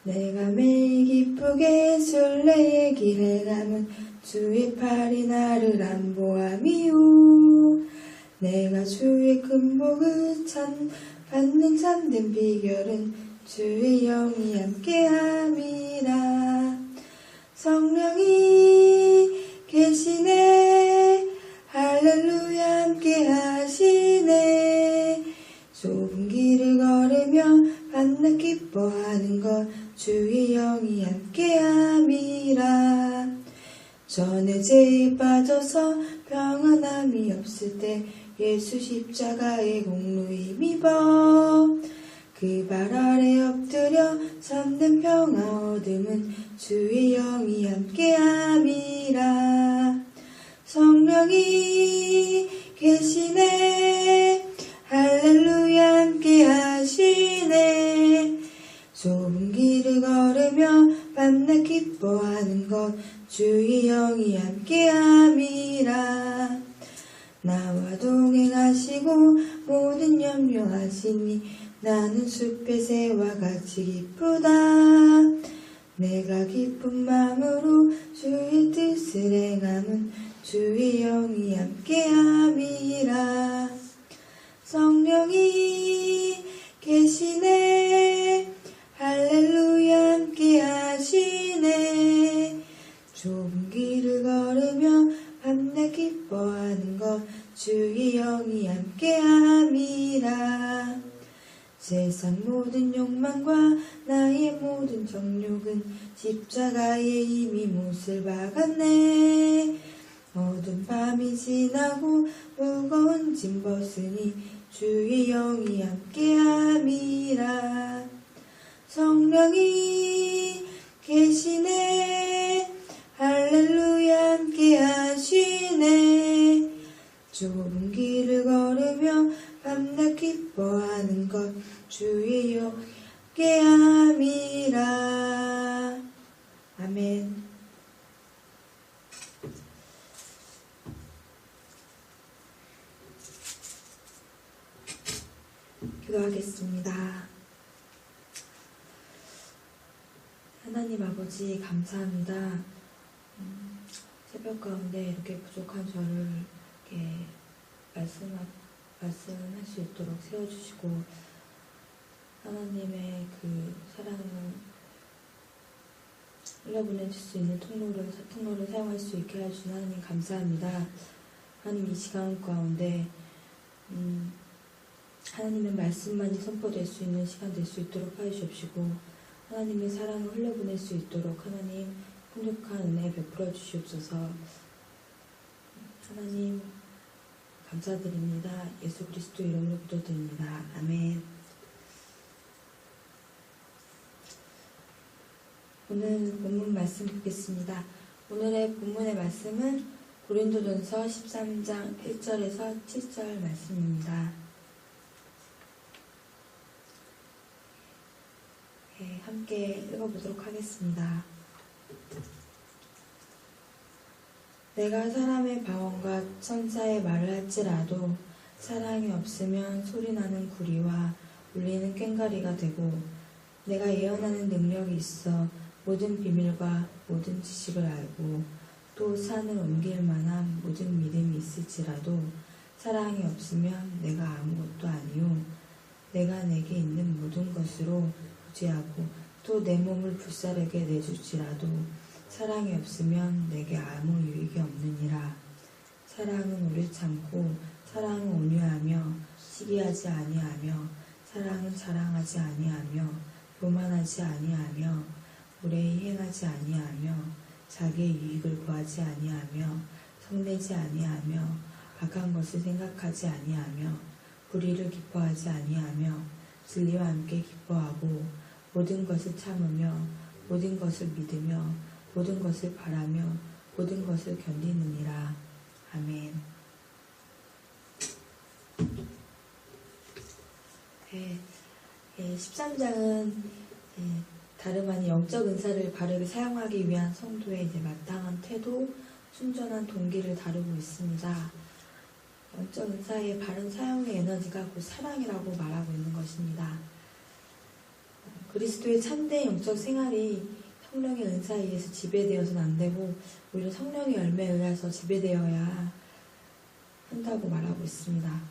내가 매일 기쁘게 순례의 길에 가면 주의 팔이 나를 안보함이요. 내가 주의 큰 복을 받는 참된 비결은 주의 영이 함께함이라. 성령이 계시네, 할렐루야 함께하시네. 좁은 길을 걸으며 만나 기뻐하는 것 주의 영이 함께함이라. 전에 죄에 빠져서 평안함이 없을 때 예수 십자가의 공로 힘입어 그 발 아래 엎드려 참된 평화 얻음은 주의 영이 함께함이라. 성령이 계시네, 할렐루야 함께하시네. 좁은 길을 걸으며 만나 기뻐하는 것 주의 영이 함께함이라. 나와 동행하시고 모든 염려하시니 나는 숲의 새와 같이 기쁘다. 내가 기쁜 마음으로 주의 뜻을 행함은 주의 영이 함께함이라. 성령이 계시네, 할렐루야 함께하시네. 좁은 길을 걸으며 만나 기뻐하는 것 주의 영이 함께함이라. 세상 모든 욕망과 나의 모든 정욕은 십자가에 이미 못을 박았네. 어두운 밤이 지나고 무거운 짐 벗으니 주의 영이 함께함이라. 성령이 계시네, 할렐루야 함께하시네. 좁은 길을 걸으며 만나 기뻐하는 것 주의 영이 함께함이라. 아멘. 기도하겠습니다. 하나님 아버지 감사합니다. 새벽 가운데 이렇게 부족한 저를 이렇게 말씀할 수 있도록 세워주시고 하나님의 그 사랑을 흘려보낼 수 있는 통로를 사용할 수 있게 해주신 하나님 감사합니다. 하나님 이 시간 가운데 하나님의 말씀만이 선포될 수 있는 시간 될 수 있도록 하여 주옵시고 하나님의 사랑을 흘려보낼 수 있도록 하나님 풍족한 은혜 베풀어 주시옵소서. 하나님 감사드립니다. 예수 그리스도 이름으로 기도드립니다. 아멘. 오늘 본문 말씀 듣겠습니다. 오늘의 본문의 말씀은 고린도전서 13장 1절에서 7절 말씀입니다. 함께 읽어보도록 하겠습니다. 내가 사람의 방언과 천사의 말을 할지라도 사랑이 없으면 소리나는 구리와 울리는 꽹과리가 되고 내가 예언하는 능력이 있어 모든 비밀과 모든 지식을 알고 또 산을 옮길 만한 모든 믿음이 있을지라도 사랑이 없으면 내가 아무것도 아니요 내가 내게 있는 모든 것으로 부지하고 또 내 몸을 불사르게 내줄지라도 사랑이 없으면 내게 아무 유익이 없느니라. 사랑은 오래 참고 사랑은 온유하며 시기하지 아니하며 사랑은 자랑하지 아니하며 교만하지 아니하며 무례히 행하지 아니하며 자기의 유익을 구하지 아니하며 성내지 아니하며 악한 것을 생각하지 아니하며 불의를 기뻐하지 아니하며 진리와 함께 기뻐하고 모든 것을 참으며 모든 것을 믿으며 모든 것을 바라며 모든 것을 견디느니라. 아멘. 13장은 다름 아닌 영적 은사를 바르게 사용하기 위한 성도의 마땅한 태도, 순전한 동기를 다루고 있습니다. 영적 은사의 바른 사용의 에너지가 곧 사랑이라고 말하고 있는 것입니다. 그리스도의 참된 영적 생활이 성령의 은사에 의해서 지배되어서는 안 되고 오히려 성령의 열매에 의해서 지배되어야 한다고 말하고 있습니다.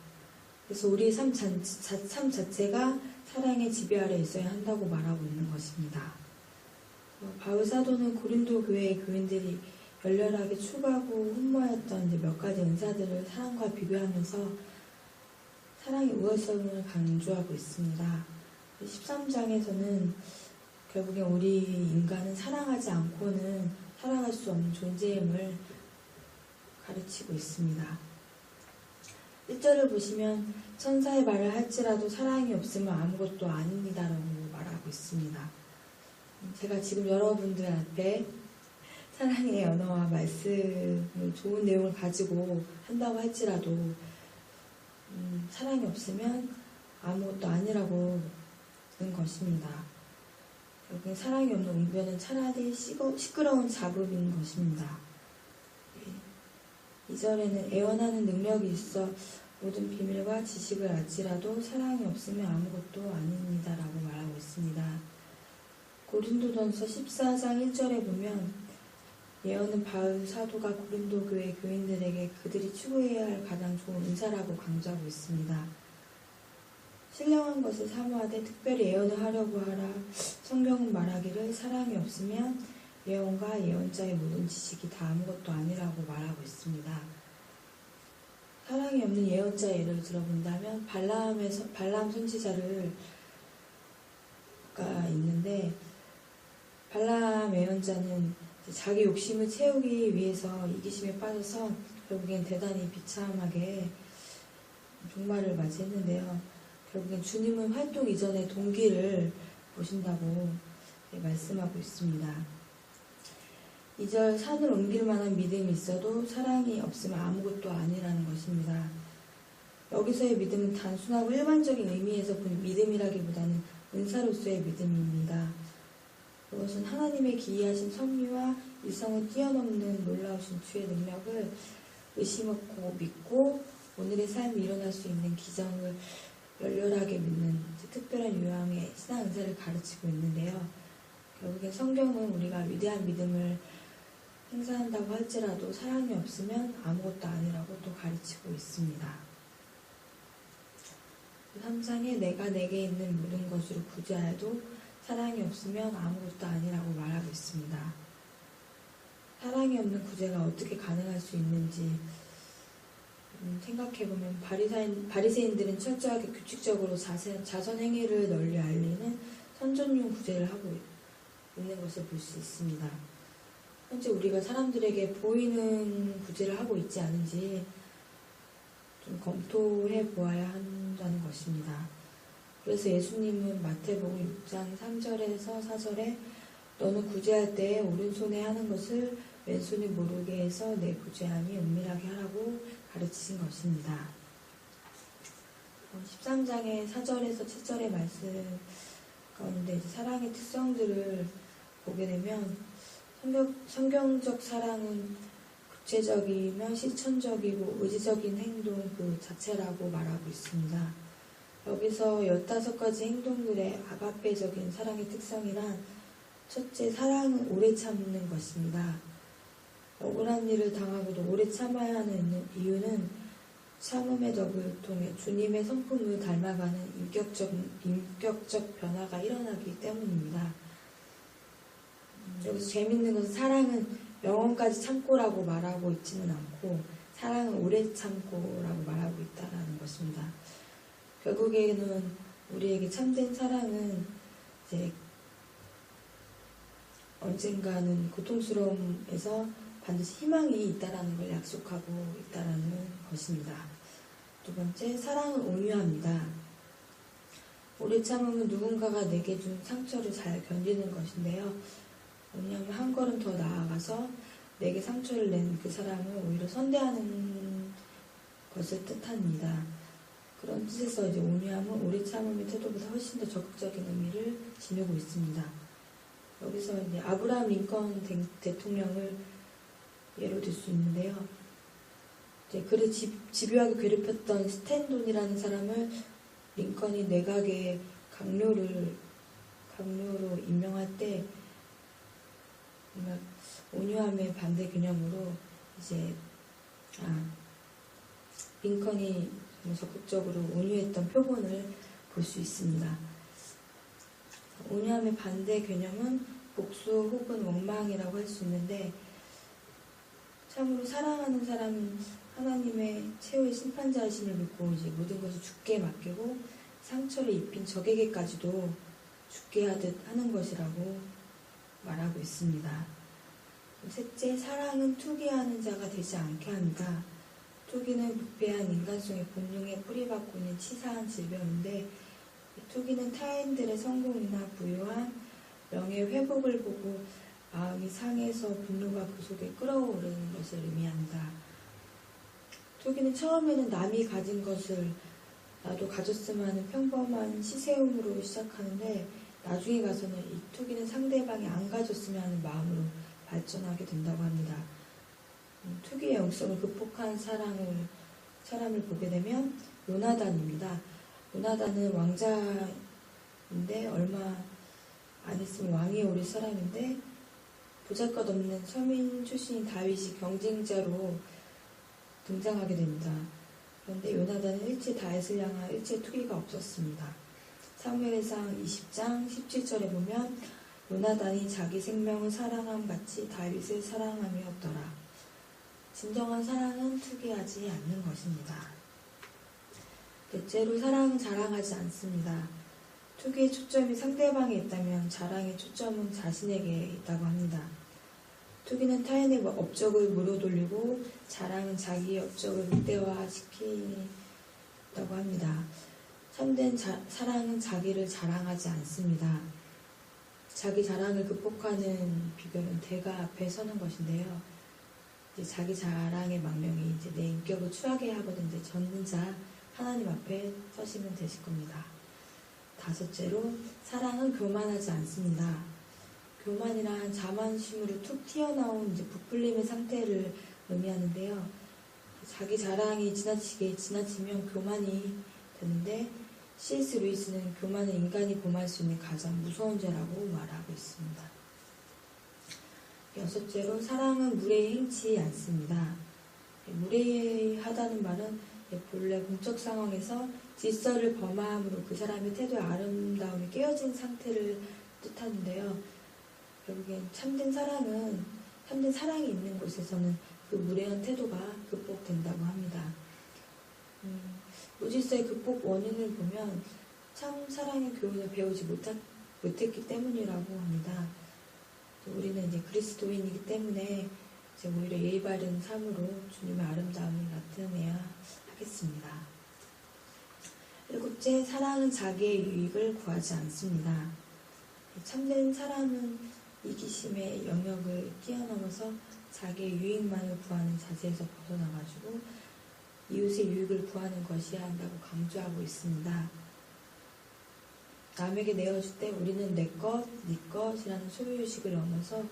그래서 우리의 삶 자체가 사랑의 지배 아래 있어야 한다고 말하고 있는 것입니다. 바울 사도는 고린도 교회의 교인들이 열렬하게 추구하고 흠모하였던 몇 가지 은사들을 사랑과 비교하면서 사랑의 우월성을 강조하고 있습니다. 13장에서는 결국엔 우리 인간은 사랑하지 않고는 살아갈 수 없는 존재임을 가르치고 있습니다. 1절을 보시면 천사의 말을 할지라도 사랑이 없으면 아무것도 아닙니다라고 말하고 있습니다. 제가 지금 여러분들 앞에 사랑의 언어와 말씀을 좋은 내용을 가지고 한다고 할지라도 사랑이 없으면 아무것도 아니라고 하는 것입니다. 결국엔 사랑이 없는 웅변은 차라리 시끄러운 잡음인 것입니다. 2절에는 애원하는 능력이 있어 모든 비밀과 지식을 알지라도 사랑이 없으면 아무것도 아닙니다 라고 말하고 있습니다. 고린도전서 14장 1절에 보면 예언은 바울 사도가 고린도 교회 교인들에게 그들이 추구해야 할 가장 좋은 은사라고 강조하고 있습니다. 신령한 것을 사모하되 특별히 예언을 하려고 하라. 성경은 말하기를 사랑이 없으면 예언과 예언자의 모든 지식이 다 아무것도 아니라고 말하고 있습니다. 사랑이 없는 예언자 예를 들어본다면 발람 선지자가 있는데 발람 예언자는 자기 욕심을 채우기 위해서 이기심에 빠져서 결국엔 대단히 비참하게 종말을 맞이했는데요. 결국엔 주님은 활동 이전의 동기를 보신다고 말씀하고 있습니다. 2절 산을 옮길 만한 믿음이 있어도 사랑이 없으면 아무것도 아니라는 것입니다. 여기서의 믿음은 단순하고 일반적인 의미에서 본 믿음이라기보다는 은사로서의 믿음입니다. 그것은 하나님의 기이하신 섭리와 이성을 뛰어넘는 놀라우신 주의 능력을 의심 없고 믿고 오늘의 삶이 일어날 수 있는 기적을 열렬하게 믿는 특별한 유형의 신앙 은사를 가르치고 있는데요. 결국엔 성경은 우리가 위대한 믿음을 행사한다고 할지라도 사랑이 없으면 아무것도 아니라고 또 가르치고 있습니다. 3장에 내가 내게 있는 모든 것으로 구제하여도 사랑이 없으면 아무것도 아니라고 말하고 있습니다. 사랑이 없는 구제가 어떻게 가능할 수 있는지 생각해보면 바리새인들은 철저하게 규칙적으로 자선 행위를 널리 알리는 선전용 구제를 하고 있는 것을 볼 수 있습니다. 현재 우리가 사람들에게 보이는 구제를 하고 있지 않은지 좀 검토해 보아야 한다는 것입니다. 그래서 예수님은 마태복음 6장 3절에서 4절에 너는 구제할 때에 오른손에 하는 것을 왼손이 모르게 해서 내 구제함이 은밀하게 하라고 가르치신 것입니다. 13장의 4절에서 7절의 말씀 가운데 사랑의 특성들을 보게 되면 성경적 사랑은 구체적이며 실천적이고 의지적인 행동 그 자체라고 말하고 있습니다. 여기서 15가지 행동들의 아가페적인 사랑의 특성이란 첫째, 사랑은 오래 참는 것입니다. 억울한 일을 당하고도 오래 참아야 하는 이유는 참음의 덕을 통해 주님의 성품을 닮아가는 인격적 변화가 일어나기 때문입니다. 여기서 재밌는 것은 사랑은 영원까지 참고라고 말하고 있지는 않고 사랑은 오래 참고라고 말하고 있다는 것입니다. 결국에는 우리에게 참된 사랑은 이제 언젠가는 고통스러움에서 반드시 희망이 있다라는 걸 약속하고 있다라는 것입니다. 두 번째, 사랑은 온유합니다. 오래 참음은 누군가가 내게 준 상처를 잘 견디는 것인데요. 왜냐하면 한 걸음 더 나아가서 내게 상처를 낸 그 사람을 오히려 선대하는 것을 뜻합니다. 그런 뜻에서 이제 온유함은 오래 참음의 태도보다 훨씬 더 적극적인 의미를 지니고 있습니다. 여기서 이제 아브라함 링컨 대통령을 예로 들 수 있는데요. 이제 그를 집요하게 괴롭혔던 스탠돈이라는 사람을 링컨이 내각의 당뇨로 임명할 때 뭔가 온유함의 반대 개념으로 이제 링컨이 적극적으로 온유했던 표본을 볼 수 있습니다. 온유함의 반대 개념은 복수 혹은 원망이라고 할 수 있는데, 참으로 사랑하는 사람은 하나님의 최후의 심판자이심을 믿고 이제 모든 것을 주께 맡기고 상처를 입힌 적에게까지도 죽게 하듯 하는 것이라고 말하고 있습니다. 셋째, 사랑은 투기하는 자가 되지 않게 합니다. 투기는 부패한 인간성의 본능에 뿌리박고 있는 치사한 질병인데, 투기는 타인들의 성공이나 부유함, 명예 회복을 보고 마음이 상해서 분노가 그 속에 끓어오르는 것을 의미합니다. 투기는 처음에는 남이 가진 것을 나도 가졌으면 하는 평범한 시세움으로 시작하는데, 나중에 가서는 이 투기는 상대방이 안 가졌으면 하는 마음으로 발전하게 된다고 합니다. 투기의 영성을 극복한 사람을 보게 되면 요나단입니다. 요나단은 왕자인데 얼마 안 있으면 왕위에 오를 사람인데, 보잘것없는 서민 출신인 다윗이 경쟁자로 등장하게 됩니다. 그런데 요나단은 일체 다윗을 향한 일체 투기가 없었습니다. 사무엘상 20장 17절에 보면 요나단이 자기 생명을 사랑함 같이 다윗을 사랑함이었더라. 진정한 사랑은 투기하지 않는 것입니다. 대체로 사랑은 자랑하지 않습니다. 투기의 초점이 상대방에 있다면 자랑의 초점은 자신에게 있다고 합니다. 투기는 타인의 업적을 물어돌리고 자랑은 자기의 업적을 극대화시킨다고 합니다. 참된 사랑은 자기를 자랑하지 않습니다. 자기 자랑을 극복하는 비결은 대가 앞에 서는 것인데요. 이제 자기 자랑의 망명이 이제 내 인격을 추하게 하거든 이제 전자 하나님 앞에 서시면 되실 겁니다. 다섯째로, 사랑은 교만하지 않습니다. 교만이란 자만심으로 툭 튀어나온 이제 부풀림의 상태를 의미하는데요. 자기 자랑이 지나치면 교만이 되는데, C.S. 루이스는 교만은 인간이 범할 수 있는 가장 무서운 죄라고 말하고 있습니다. 여섯째로, 사랑은 무례해하지 않습니다. 무례하다는 말은 본래 공적 상황에서 질서를 범함으로 그 사람의 태도의 아름다움이 깨어진 상태를 뜻하는데요. 결국엔 참된 사랑이 있는 곳에서는 그 무례한 태도가 극복된다고 합니다. 무질서의 극복 원인을 보면 참 사랑의 교훈을 배우지 못했기 때문이라고 합니다. 우리는 이제 그리스도인이기 때문에 이제 오히려 예의 바른 삶으로 주님의 아름다움을 나타내야 하겠습니다. 일곱째, 사랑은 자기의 유익을 구하지 않습니다. 참된 사람은 이기심의 영역을 뛰어넘어서 자기의 유익만을 구하는 자세에서 벗어나가지고 이웃의 유익을 구하는 것이야 한다고 강조하고 있습니다. 남에게 내어줄 때 우리는 내 것, 네 것이라는 소유의식을 넘어서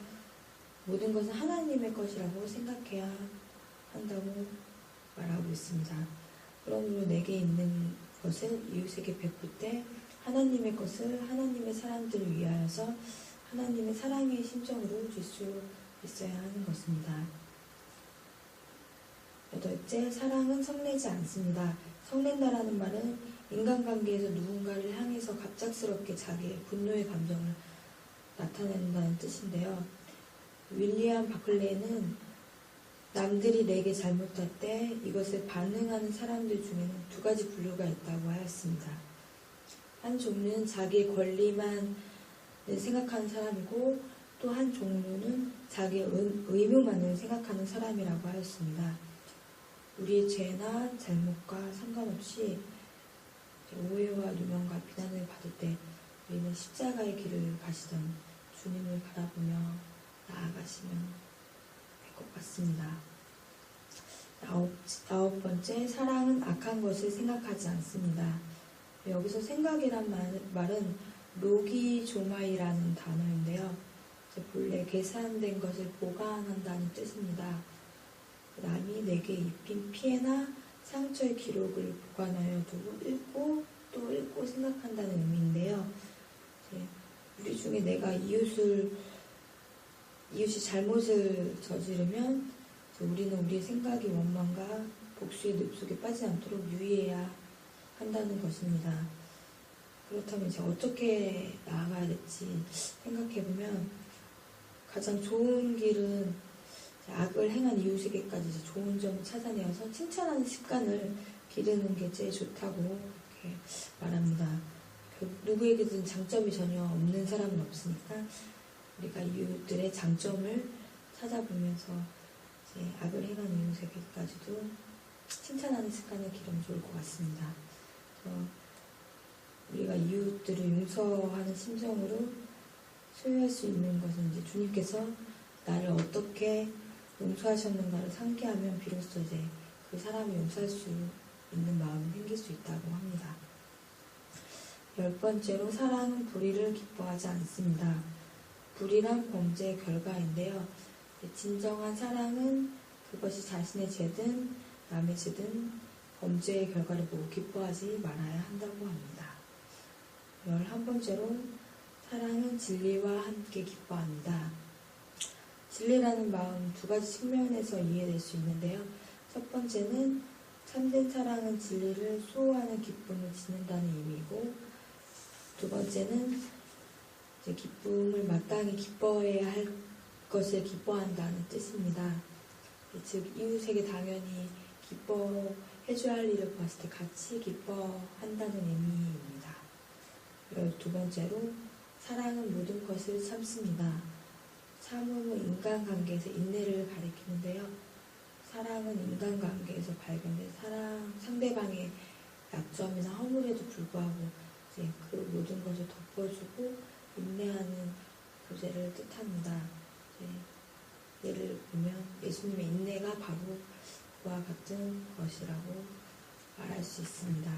모든 것은 하나님의 것이라고 생각해야 한다고 말하고 있습니다. 그러므로 내게 있는 것을 이웃에게 베풀 때 하나님의 것을 하나님의 사람들을 위하여서 하나님의 사랑의 심정으로 줄 수 있어야 하는 것입니다. 여덟째, 사랑은 성내지 않습니다. 성낸다라는 말은 인간관계에서 누군가를 향해서 갑작스럽게 자기의 분노의 감정을 나타낸다는 뜻인데요. 윌리엄 바클레이는 남들이 내게 잘못할 때 이것을 반응하는 사람들 중에는 두 가지 분류가 있다고 하였습니다. 한 종류는 자기의 권리만 생각하는 사람이고, 또 한 종류는 자기의 의무만을 생각하는 사람이라고 하였습니다. 우리의 죄나 잘못과 상관없이 오해와 누명과 비난을 받을 때 우리는 십자가의 길을 가시던 주님을 바라보며 나아가시면 될 것 같습니다. 아홉 번째, 사랑은 악한 것을 생각하지 않습니다. 여기서 생각이란 말은 로기조마이라는 단어인데요. 본래 계산된 것을 보관한다는 뜻입니다. 남이 내게 입힌 피해나 상처의 기록을 보관하여 두고 읽고 또 읽고 생각한다는 의미인데요. 나중에 내가 이웃이 잘못을 저지르면 우리는 우리의 생각이 원망과 복수의 늪속에 빠지지 않도록 유의해야 한다는 것입니다. 그렇다면 이제 어떻게 나아가야 될지 생각해보면 가장 좋은 길은 악을 행한 이웃에게까지 이제 좋은 점을 찾아내어서 칭찬하는 습관을 기르는 게 제일 좋다고 이렇게 말합니다. 누구에게든 장점이 전혀 없는 사람은 없으니까 우리가 이웃들의 장점을 찾아보면서 이제 악을 행한 이웃에게까지도 칭찬하는 습관을 기르면 좋을 것 같습니다. 우리가 이웃들을 용서하는 심정으로 소유할 수 있는 것은 이제 주님께서 나를 어떻게 용서하셨는가를 상기하면 비로소 이제 그 사람을 용서할 수 있는 마음이 생길 수 있다고 합니다. 10번째로 사랑은 불의를 기뻐하지 않습니다. 불의란 범죄의 결과인데요. 진정한 사랑은 그것이 자신의 죄든 남의 죄든 범죄의 결과를 보고 기뻐하지 말아야 한다고 합니다. 11번째로 사랑은 진리와 함께 기뻐합니다. 진리라는 마음 두 가지 측면에서 이해될 수 있는데요. 첫 번째는 참된 사랑은 진리를 수호하는 기쁨을 짓는다는 의미이고, 두 번째는 이제 기쁨을 마땅히 기뻐해야 할 것을 기뻐한다는 뜻입니다. 즉 이웃에게 당연히 기뻐해줘야 할 일을 보았을 때 같이 기뻐한다는 의미입니다. 12번째로 사랑은 모든 것을 참습니다. 참음은 인간관계에서 인내를 가리키는데요. 사랑은 인간관계에서 발견된 상대방의 약점이나 허물에도 불구하고 이제 그 모든 것을 덮어주고 인내하는 교제를 뜻합니다. 예를 보면 예수님의 인내가 바로 그와 같은 것이라고 말할 수 있습니다.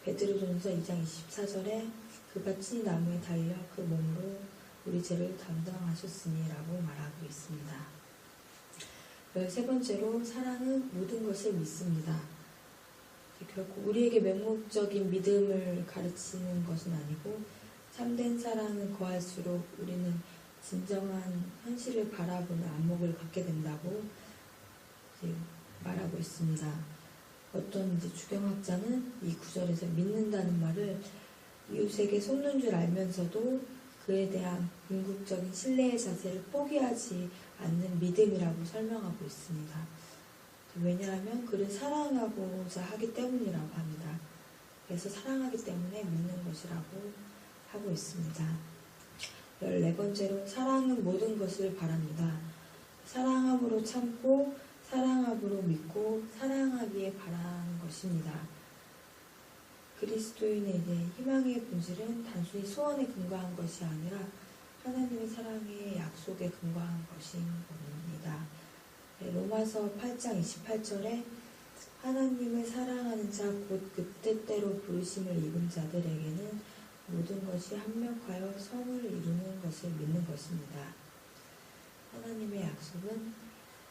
베드로전서 2장 24절에 그가 찐 나무에 달려 그 몸으로 우리 죄를 담당하셨으니 라고 말하고 있습니다. 13번째로 사랑은 모든 것을 믿습니다. 결국 우리에게 맹목적인 믿음을 가르치는 것은 아니고 참된 사랑은 거할수록 우리는 진정한 현실을 바라보는 안목을 갖게 된다고 말하고 있습니다. 어떤 이제 주경학자는 이 구절에서 믿는다는 말을 이웃에게 속는 줄 알면서도 그에 대한 궁극적인 신뢰의 자세를 포기하지 않는 믿음이라고 설명하고 있습니다. 왜냐하면 그를 사랑하고자 하기 때문이라고 합니다. 그래서 사랑하기 때문에 믿는 것이라고 하고 있습니다. 14번째로 사랑은 모든 것을 바랍니다. 사랑함으로 참고 사랑함으로 믿고 사랑하기에 바라는 것입니다. 그리스도인의 이제 희망의 본질은 단순히 소원에 근거한 것이 아니라 하나님의 사랑의 약속에 근거한 것인 겁니다. 로마서 8장 28절에 하나님을 사랑하는 자 곧 그 뜻대로 부르심을 입은 자들에게는 모든 것이 합력하여 성을 이루는 것을 믿는 것입니다. 하나님의 약속은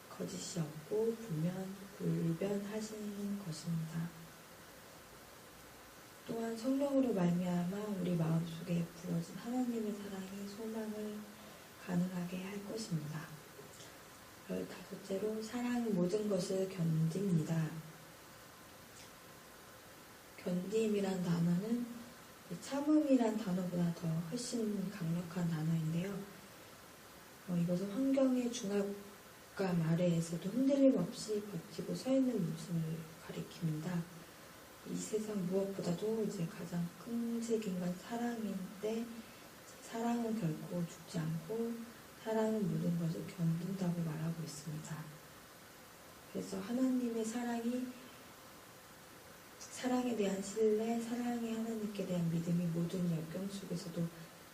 거짓이 없고 불변하시는 것입니다. 또한 성령으로 말미암아 우리 마음속에 부어진 하나님의 사랑이 소망을 가능하게 할 것입니다. 15번째로 사랑은 모든 것을 견딥니다. 견딤이란 단어는 참음이란 단어보다 더 훨씬 강력한 단어인데요. 이것은 환경의 중압감 아래에서도 흔들림 없이 버티고 서 있는 모습을 가리킵니다. 이 세상 무엇보다도 이제 가장 큰 책인 건 사랑인데 사랑은 결코 죽지 않고 사랑은 모든 것을 견딘다고 말하고 있습니다. 그래서 하나님의 사랑에 대한 신뢰, 사랑의 하나님께 대한 믿음이 모든 역경 속에서도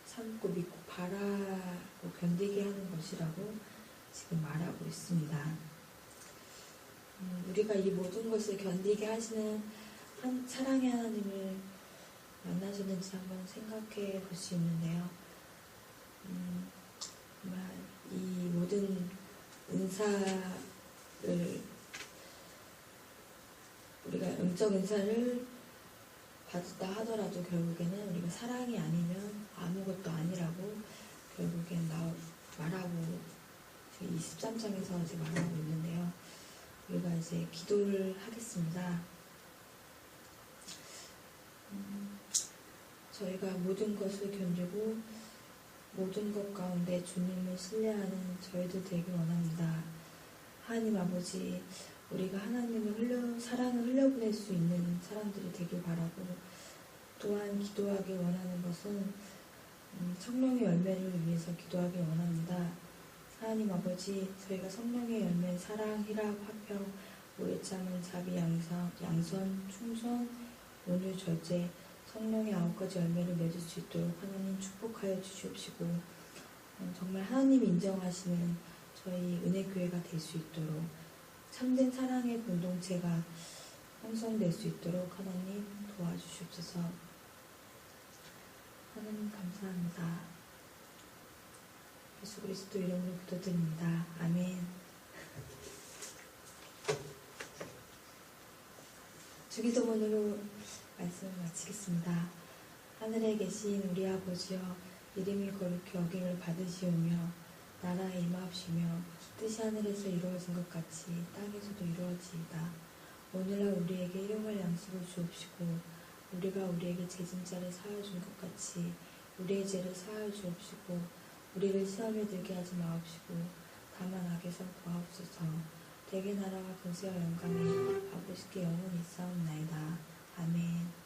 참고 믿고 바라고 견디게 하는 것이라고 지금 말하고 있습니다. 우리가 이 모든 것을 견디게 하시는 사랑의 하나님을 만나셨는지 한번 생각해 볼 수 있는데요. 정말 이 모든 은사를 우리가 영적 은사를 받았다 하더라도 결국에는 우리가 사랑이 아니면 아무것도 아니라고 13장에서 이제 말하고 있는데요. 우리가 이제 기도를 하겠습니다. 저희가 모든 것을 견디고 모든 것 가운데 주님을 신뢰하는 저희들 되길 원합니다. 하나님 아버지, 우리가 하나님의 사랑을 흘려보낼 수 있는 사람들이 되길 바라고, 또한 기도하길 원하는 것은 성령의 열매를 위해서 기도하길 원합니다. 하나님 아버지, 저희가 성령의 열매, 사랑, 희락, 화평, 오래 참음, 자비, 양선, 충성, 온유, 절제, 성령의 9가지 열매를 맺을 수 있도록 하나님 축복하여 주시옵시고, 정말 하나님이 인정하시는 저희 은혜교회가 될 수 있도록, 참된 사랑의 공동체가 형성될 수 있도록 하나님 도와주시옵소서. 하나님 감사합니다. 예수 그리스도 이름으로 기도드립니다. 아멘. 주기도문으로 말씀을 마치겠습니다. 하늘에 계신 우리 아버지여, 이름이 거룩히 여김을 받으시오며 나라에 임하옵시며 뜻이 하늘에서 이루어진 것 같이 땅에서도 이루어지이다. 오늘날 우리에게 일용할 양식을 주옵시고 우리가 우리에게 죄진 자를 사하여 준 것 같이 우리의 죄를 사하여 주옵시고 우리를 시험에 들게 하지 마옵시고 다만 악에서 구하옵소서. 대개 나라와 권세와 영광이 아버지께 영원히 있사옵나이다. 아멘.